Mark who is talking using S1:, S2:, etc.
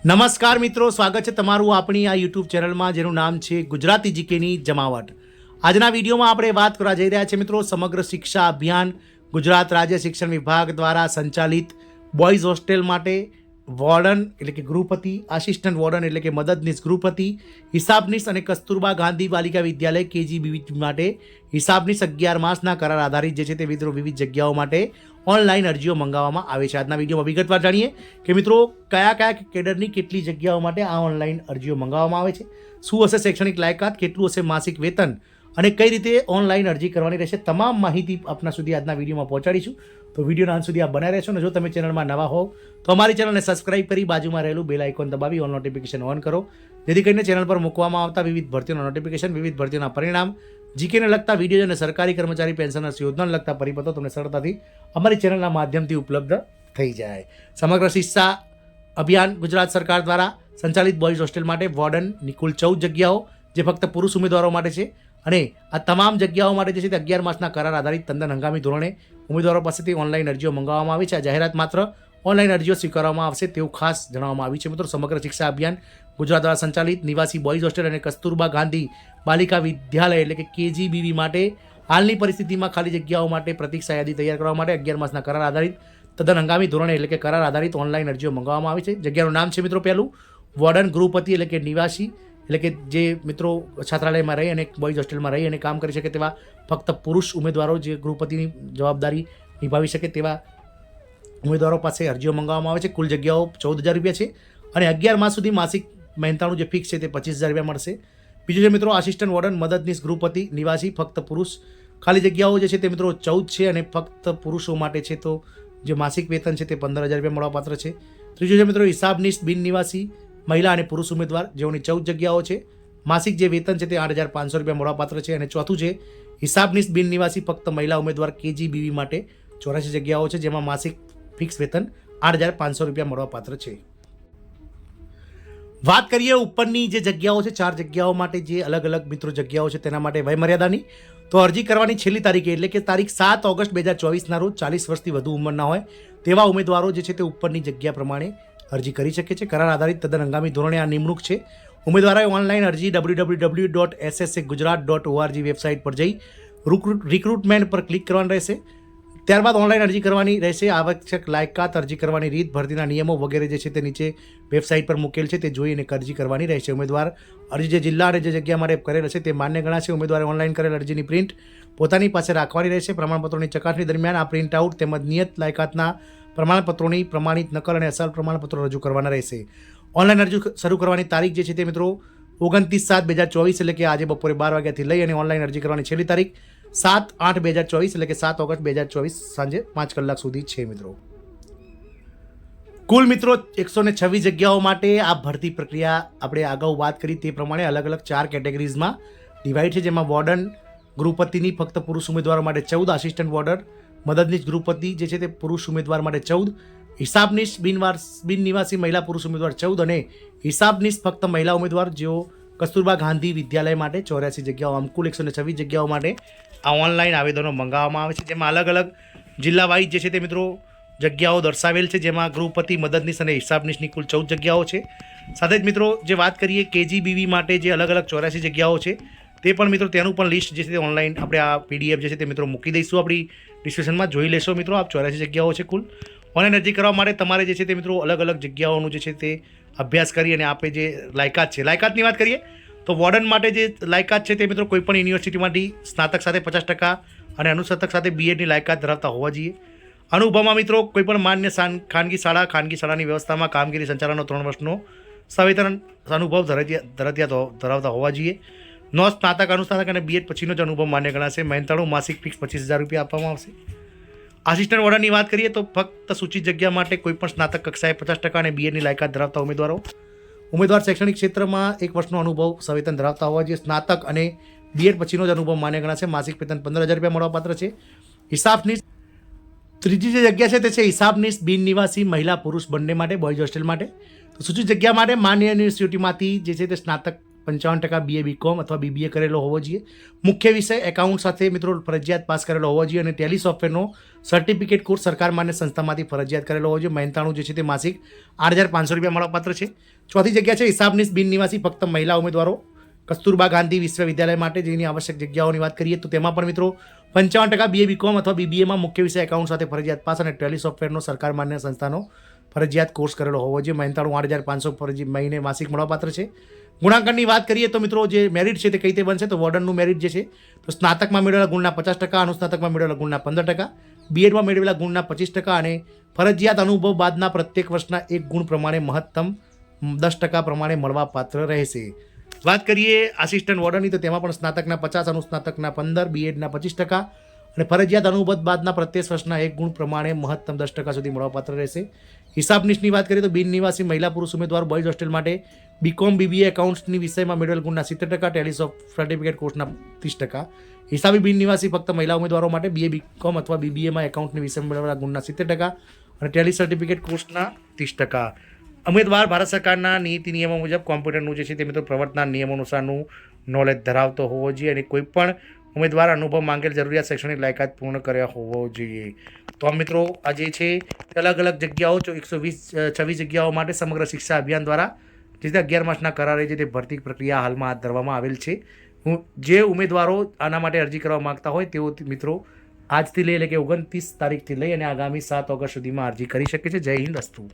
S1: નમસ્કાર મિત્રો, સ્વાગત છે તમારું આપણી આ યુટ્યુબ ચેનલમાં જેનું નામ છે ગુજરાતી જીકેની જમાવટ। આજના વિડીયોમાં આપણે વાત કરવા જઈ રહ્યા છીએ મિત્રો સમગ્ર શિક્ષા અભિયાન ગુજરાત રાજ્ય શિક્ષણ વિભાગ દ્વારા સંચાલિત બોયઝ હોસ્ટેલ માટે વોર્ડન એટલે કે ગૃહપતિ, આસિસ્ટન્ટ વોર્ડન એટલે કે મદદનીશ ગૃહપતિ, હિસાબનીશ અને કસ્તુરબા ગાંધી બાલિકા વિદ્યાલય KGBV માટે હિસાબનીશ 11 માસના કરાર આધારિત જે છે તે મિત્રો વિવિધ જગ્યાઓ માટે ઓનલાઈન અરજીઓ મંગાવવામાં આવે છે। આજના વિડીયોમાં વિગતવાર જાણીએ કે મિત્રો કયા કયા કેડરની કેટલી જગ્યાઓ માટે આ ઓનલાઈન અરજીઓ મંગાવવામાં આવે છે, શું હશે શૈક્ષણિક લાયકાત, કેટલું હશે માસિક વેતન અને કઈ રીતે ઓનલાઈન અરજી કરવાની રહેશે, તમામ માહિતી આપના સુધી આજના વિડીયોમાં પહોંચાડીશું। તો વિડીયોના અંત સુધી આપ બનાવી રહેશો અને જો તમે ચેનલમાં નવા હોવ તો અમારી ચેનલને સબસ્ક્રાઇબ કરી બાજુમાં રહેલું બેલ આઇકોન દબાવી ઓલ નોટિફિકેશન ઓન કરો, જેથી કરીને ચેનલ પર મૂકવામાં આવતા વિવિધ ભરતીઓના નોટિફિકેશન, વિવિધ ભરતીઓના પરિણામ, જીકેને લગતા વિડીયો અને સરકારી કર્મચારી પેન્શનર્સ યોજનાને લગતા પરિપત્રો તમને સરળતાથી અમારી ચેનલના માધ્યમથી ઉપલબ્ધ થઈ જાય। સમગ્ર શિક્ષા અભિયાન ગુજરાત સરકાર દ્વારા સંચાલિત બોયઝ હોસ્ટેલ માટે વોર્ડનની કુલ 14 જગ્યાઓ જે ફક્ત પુરુષ ઉમેદવારો માટે છે અને આ તમામ જગ્યાઓ માટે જે છે તે 11 માસના કરાર આધારિત તદ્દન હંગામી ધોરણે ઉમેદવારો પાસેથી ઓનલાઈન અરજીઓ મંગાવવામાં આવી છે। આ જાહેરાત માત્ર ઓનલાઈન અરજીઓ સ્વીકારવામાં આવશે તેવું ખાસ જણાવવામાં આવ્યું છે। મિત્રો સમગ્ર શિક્ષા અભિયાન ગુજરાત દ્વારા સંચાલિત નિવાસી બોયઝ હોસ્ટેલ અને કસ્તુરબા ગાંધી બાલિકા વિદ્યાલય એટલે કે KGBV માટે હાલની પરિસ્થિતિમાં ખાલી જગ્યાઓ માટે પ્રતીક્ષા યાદી તૈયાર કરવા માટે 11 માસના કરાર આધારિત તદ્દન હંગામી ધોરણે એટલે કે કરાર આધારિત ઓનલાઈન અરજીઓ મંગાવવામાં આવી છે। જગ્યાનું નામ છે મિત્રો પહેલું વોર્ડન ગૃહપતિ એટલે કે નિવાસી એટલે કે જે મિત્રો છાત્રાલયમાં રહી અને બોયઝ હોસ્ટેલમાં રહી અને કામ કરી શકે તેવા ફક્ત પુરુષ ઉમેદવારો જે ગૃહપતિની જવાબદારી નિભાવી શકે તેવા ઉમેદવારો પાસે અરજીઓ મંગાવવામાં આવે છે। કુલ જગ્યાઓ 14,000 રૂપિયા છે અને 11 માસ સુધી માસિક મહેનતાણું જે ફિક્સ છે તે 25,000 રૂપિયા મળશે। બીજું છે મિત્રો આસિસ્ટન્ટ વોર્ડન મદદનીશ ગૃહપતિ નિવાસી ફક્ત પુરુષ, ખાલી જગ્યાઓ જે છે તે મિત્રો 14 છે અને ફક્ત પુરુષો માટે છે તો જે માસિક વેતન છે તે 15,000 રૂપિયા મળવાપાત્ર છે। ત્રીજું છે મિત્રો હિસાબનીશ બિન નિવાસી મહિલા અને પુરુષ ઉમેદવાર જેઓની 14 જગ્યાઓ છે, માસિક જે વેતન છે તે 8,500 રૂપિયા મળવાપાત્ર છે। અને ચોથું છે હિસાબનીશ બિન નિવાસી ફક્ત મહિલા ઉમેદવાર KGBV માટે 84 જગ્યાઓ છે જેમાં માસિક ફિક્સ વેતન 8,500 રૂપિયા મળવાપાત્ર છે। વાત કરીએ ઉપરની જે જગ્યાઓ છે 4 જગ્યાઓ માટે જે અલગ અલગ મિત્રો જગ્યાઓ છે તેના માટે વયમર્યાદાની, તો અરજી કરવાની છેલ્લી તારીખે એટલે કે તારીખ 7 ઓગસ્ટ 2024ના રોજ 40 વર્ષથી વધુ ઉંમરના હોય તેવા ઉમેદવારો જે છે તે ઉપરની જગ્યા પ્રમાણે અરજી કરી શકે છે। કરાર આધારિત તદ્દન હંગામી ધોરણે આ નિમણૂક છે। ઉમેદવારોએ ઓનલાઈન અરજી www.ssacgujarat.org વેબસાઇટ પર જઈ રિક્રુટમેન્ટ પર ક્લિક કરવાનું રહેશે। ત્યારબાદ ઓનલાઈન અરજી કરવાની રહેશે। આવશ્યક લાયકાત, અરજી કરવાની રીત, ભરતીના નિયમો વગેરે જે છે તે નીચે વેબસાઇટ પર મૂકેલ છે તે જોઈને અરજી કરવાની રહેશે। ઉમેદવાર અરજી જે જિલ્લા અને જે જગ્યા માટે કરેલ હશે તે માન્ય ગણાશે। ઉમેદવારે ઓનલાઈન કરેલ અરજીની પ્રિન્ટ પોતાની પાસે રાખવાની રહેશે। પ્રમાણપત્રોની ચકાસણી દરમિયાન આ પ્રિન્ટ આઉટ તેમજ નિયત લાયકાતના પ્રમાણપત્રોની પ્રમાણિત નકલ અને અસલ પ્રમાણપત્રો રજૂ કરવાના રહેશે। ઓનલાઈન અરજી શરૂ કરવાની તારીખ જે છે તે મિત્રો 29/7/2024 એટલે કે આજે બપોરે 12 વાગ્યાથી લઈ અને ઓનલાઈન અરજી કરવાની છેલ્લી તારીખ 7/8/2024 એટલે કે 7 ઓગસ્ટ 2024 સાંજે 5 કલાક સુધી છે। મિત્રો કુલ મિત્રો 126 જગ્યાઓ માટે આ ભરતી પ્રક્રિયા આપણે અગાઉ વાત કરી તે પ્રમાણે અલગ અલગ 4 કેટેગરીઝમાં ડિવાઈડ છે, જેમાં વોર્ડન ગૃહપતિની ફક્ત પુરુષ ઉમેદવારો માટે 14, આસિસ્ટન્ટ વોર્ડન મદદનીશ ગૃહપતિ જે છે તે પુરુષ ઉમેદવાર માટે 14, હિસાબનીશ બિન નિવાસી મહિલા પુરુષ ઉમેદવાર 14 અને હિસાબનીશ ફક્ત મહિલા ઉમેદવાર જેઓ કસ્તુરબા ગાંધી વિદ્યાલય માટે 84 જગ્યાઓ, આમ કુલ 126 જગ્યાઓ માટે આ ઓનલાઈન આવેદનો મંગાવવામાં આવે છે, જેમાં અલગ અલગ જિલ્લા વાઇઝ જે છે તે મિત્રો જગ્યાઓ દર્શાવેલ છે, જેમાં ગૃહપતિ, મદદનીશ અને હિસાબનીશની કુલ 14 જગ્યાઓ છે। સાથે જ મિત્રો જે વાત કરીએ KGBV માટે જે અલગ અલગ 84 જગ્યાઓ છે તે પણ મિત્રો તેનું પણ લિસ્ટ જે છે તે ઓનલાઈન આપણે આ PDF જે છે તે મિત્રો મૂકી દઈશું આપણી ડિસ્ક્રિપ્શનમાં, જોઈ લેશો મિત્રો। આ 84 જગ્યાઓ છે કુલ। ઓનલાઈન અરજી કરવા માટે તમારે જે છે તે મિત્રો અલગ અલગ જગ્યાઓનું જે છે તે અભ્યાસ કરી અને આપણે જે લાયકાત છે, લાયકાતની વાત કરીએ તો વોર્ડન માટે જે લાયકાત છે તે મિત્રો કોઈપણ યુનિવર્સિટીમાંથી સ્નાતક સાથે 50% અને અનુસ્નાતક સાથે BEdની લાયકાત ધરાવતા હોવા જોઈએ। અનુભવમાં મિત્રો કોઈપણ માન્ય ખાનગી શાળાની વ્યવસ્થામાં કામગીરી સંચાલનનો 3 વર્ષનો સવેતન અનુભવ ધરાવતા હોવા જોઈએ। નો સ્નાતક, અનુસ્નાતક અને BEd પછીનો જ અનુભવ માન્ય ગણાશે। મહેનતાણું માસિક ફિક્સ 25,000 રૂપિયા આપવામાં આવશે। આસિસ્ટન્ટ વોર્ડનની વાત કરીએ તો ફક્ત સૂચિત જગ્યા માટે કોઈપણ સ્નાતક કક્ષાએ 50% અને BEdની લાયકાત ધરાવતા ઉમેદવાર શૈક્ષણિક ક્ષેત્રમાં 1 વર્ષનો અનુભવ સવેતન ધરાવતા હોવા જોઈએ। સ્નાતક અને BEd પછીનો જ અનુભવ માન્ય ગણાશે। માસિક વેતન 15,000 રૂપિયા મળવાપાત્ર છે। હિસાબનીશ ત્રીજી જે જગ્યા છે તે છે હિસાબનીશ બિન નિવાસી મહિલા પુરુષ બંને માટે બોયઝ હોસ્ટેલ માટે। તો સૂચિત જગ્યા માટે માન્ય યુનિવર્સિટીમાંથી જે છે તે સ્નાતક 55% BA BCom અથવા BBA કરેલો હોવો જોઈએ. મુખ્ય વિષય એકાઉન્ટ સાથે મિત્રો ફરજિયાત પાસ કરેલો હોવો જોઈએ અને ટેલી સોફ્ટવેરનો સર્ટિફિકેટ કોર્સ સરકાર માન્ય સંસ્થામાંથી ફરજિયાત કરેલો હોવો જોઈએ. મહેનતાણું જે છે તે માસિક 8,500 રૂપિયા મળવાપાત્ર છે. ચોથી જગ્યા છે હિસાબનીશ બિન નિવાસી ફક્ત મહિલા ઉમેદવારો કસ્તુરબા ગાંધી વિશ્વવિદ્યાલય માટે જેની આવશ્યક જગ્યાઓની વાત કરીએ તો તેમાં પણ મિત્રો 55% BA BCom અથવા BBAમાં મુખ્ય વિષય એકાઉન્ટ સાથે ફરજિયાત પાસ અને ટેલી સોફ્ટવેરનો સરકાર માન્ય સંસ્થાનો ફરજિયાત કોર્સ કરેલો હોવો જોઈએ. મહેનતાણું 8,500 મહિને માસિક મળવાપાત્ર છે. ગુણાંકનની વાત કરીએ તો મિત્રો જે મેરિટ છે તે કઈ રીતે બનશે તો વોર્ડનનું મેરિટ જે છે તો સ્નાતકમાં મેળવેલા ગુણના 50%, અનુસ્નાતકમાં મેળવેલા ગુણના 15%, બીએડમાં મેળવેલા ગુણના 25% અને ફરજિયાત અનુભવ બાદના પ્રત્યેક વર્ષના 1 ગુણ પ્રમાણે મહત્તમ 10% પ્રમાણે મળવાપાત્ર રહેશે. વાત કરીએ આસિસ્ટન્ટ વોર્ડનની તો તેમાં પણ સ્નાતકના 50%, અનુસ્નાતકના 15%, બીએડના 25% અને ફરજિયાત અનુબદ્ધ બાદના પ્રત્યેક વર્ષના 1 ગુણ પ્રમાણે મહત્તમ 10% સુધી મળવાપાત્ર રહેશે. હિસાબનીશની વાત કરીએ તો બિન નિવાસી મહિલા પુરુષ ઉમેદવાર બોયઝ હોસ્ટેલ માટે BCom BBA એકાઉન્ટ્સની વિષયમાં મેળવેલ ગુણના 70%, ટેલી સર્ટિફિકેટ કોર્સના 30%. હિસાબી બિન નિવાસી ફક્ત મહિલા ઉમેદવારો માટે BA BCom અથવા BBAમાં એકાઉન્ટની વિષયમાં મેળવેલા ગુણના 70% અને ટેલી સર્ટિફિકેટ કોર્સના 30%. ઉમેદવાર ભારત સરકારના નીતિ નિયમો મુજબ કોમ્પ્યુટરનું જે છે તે મિત્રો પ્રવર્તના નિયમો અનુસારનું નોલેજ ધરાવતો હોવો જોઈએ અને કોઈ પણ ઉમેદવાર અનુભવ માંગેલ જરૂરિયાત શૈક્ષણિક લાયકાત પૂર્ણ કર્યા હોવો જોઈએ. તો આ મિત્રો આ જે છે અલગ અલગ જગ્યાઓ 126 જગ્યાઓ માટે સમગ્ર શિક્ષા અભિયાન દ્વારા જે 11 માસના કરારે જે તે ભરતી પ્રક્રિયા હાલમાં હાથ ધરવામાં આવેલ છે. જે ઉમેદવારો આના માટે અરજી કરવા માંગતા હોય તેઓ મિત્રો આજથી લઈ એટલે કે 29 તારીખથી લઈ અને આગામી 7 ઓગસ્ટ સુધીમાં અરજી કરી શકે છે. જય હિન્દ અસ્તુ.